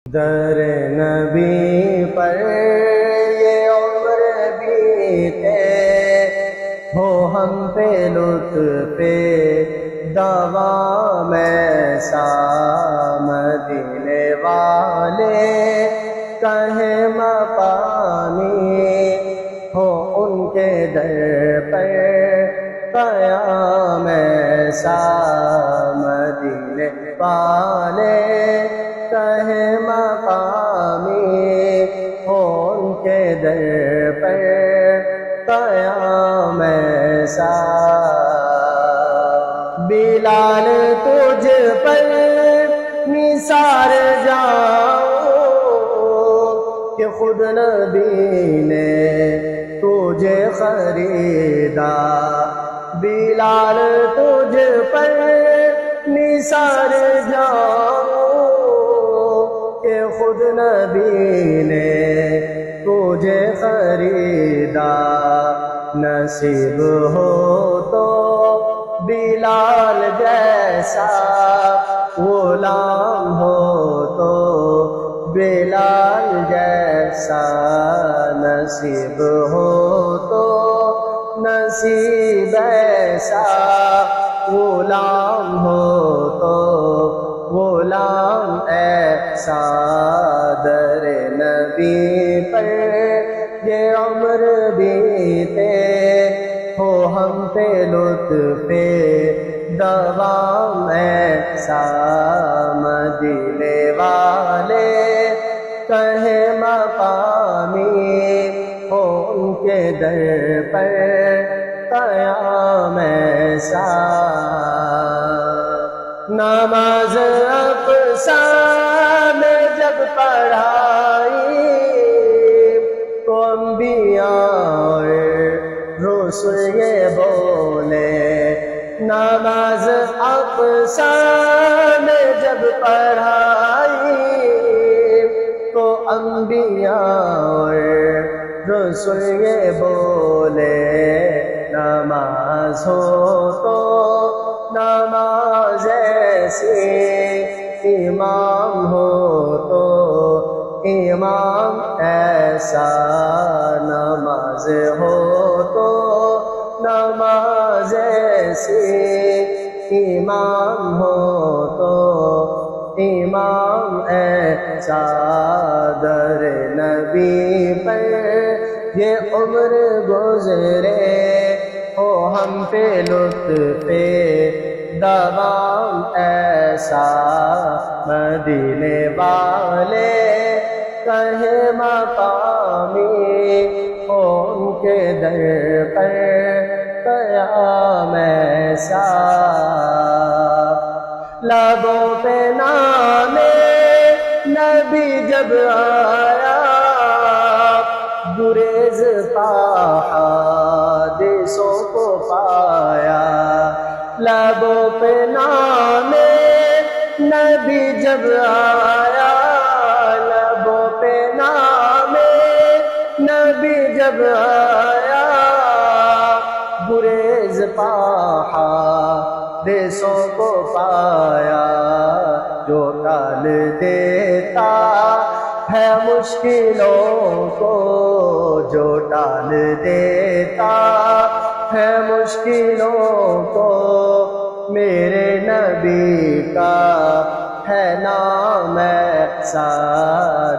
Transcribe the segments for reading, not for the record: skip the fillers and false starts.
در نبی پر یہ عمر بیتے ہو ہم پہ لطف دوام ایسا مدینے والے کہیں مقامی ہو ان کے در پر قیام ایسا مدینے والے کہیں مقامی ہو ان کے در پر قیام ایسا بلال تجھ پر نثار جاؤں کہ خود نبی نے تجھے خریدا بلال تجھ پر نثار جاؤں کہ خود نبی نے تجھے خریدا نصیب ہو تو بلال جیسا غلام ہو تو بلال جیسا نصیب ہو تو نصیب ایسا غلام ہو تو غلام ایسا در نبی پر یہ عمر بیتے ہو ہم پہ لطف دوام ایسا مدینے والے کہیں مقامی ہو ان کے در پر قیام ایسا نماز اقصی میں جب پڑھائی تو انبیاء اور رسل یہ بولے نماز اقصی میں جب پڑھائی تو انبیاء اور رسل یہ بولے نماز ہو تو نماز ایسی امام ہو تو امام ایسا نماز ہو تو نماز ایسی امام ہو تو امام ایسا در نبی پر یہ عمر گزرے ہو ہم پہ لطف دوام ایسا مدینے والے کہیں مقامی ہو ان کے در پر قیام ایسا لبوں پہ نام نبی جب آیا گریز حادثوں کو پایا لبوں پہ نام نبی جب آیا لبوں پہ نام نبی جب آیا گریز حادثوں کو پایا جو ٹال دیتا ہے مشکلوں کو جو ٹال دیتا ہے مشکلوں کو میرے نبی کا ہے نام ایسا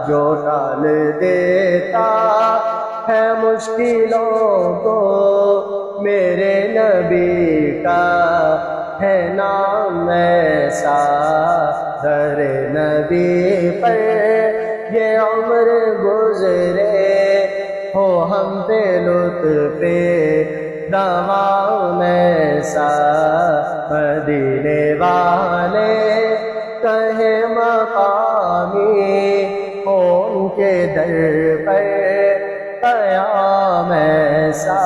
جو ٹال دیتا ہے مشکلوں کو میرے نبی کا ہے نام ایسا در نبی پر یہ عمر گزرے ہو ہم پہ لطف دوام ایسا مدینے والے کہیں مقامی ہو ان کے در پر قیام ایسا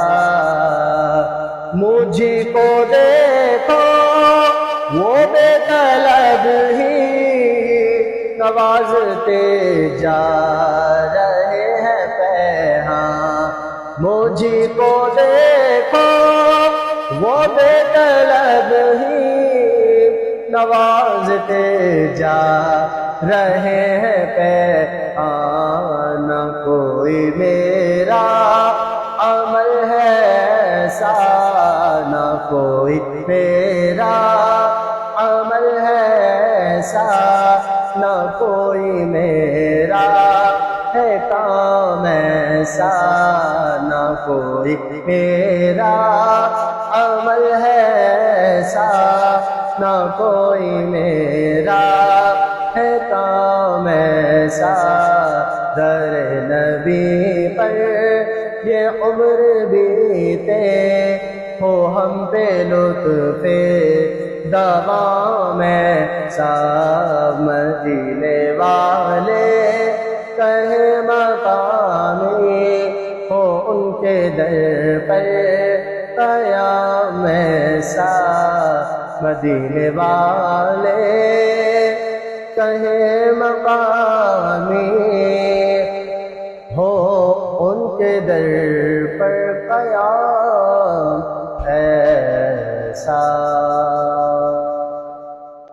مجھ کو دیکھو وہ بے طلب ہی نوازتے جا رہے ہیں پیہاں مجھ کو دیکھو وہ بے طلب ہی نوازتے جا رہے ہیں پیہاں، نہ کوئی میرا عمل ہے ایسا، نہ کوئی میرا عمل ہے ایسا، نہ کوئی میرا ہے کام ایسا، نہ کوئی میرا عمل ہے ایسا، نہ کوئی میرا ہے کام ایسا۔ در نبی پر یہ عمر بیتے، ہو ہم پہ لطف دوام ایسا، مدینے والے کہے مقامی، ہو ان کے در پر قیام ایسا، مدینے والے کہے مقامی، ہو ان کے در پر قیام ایسا۔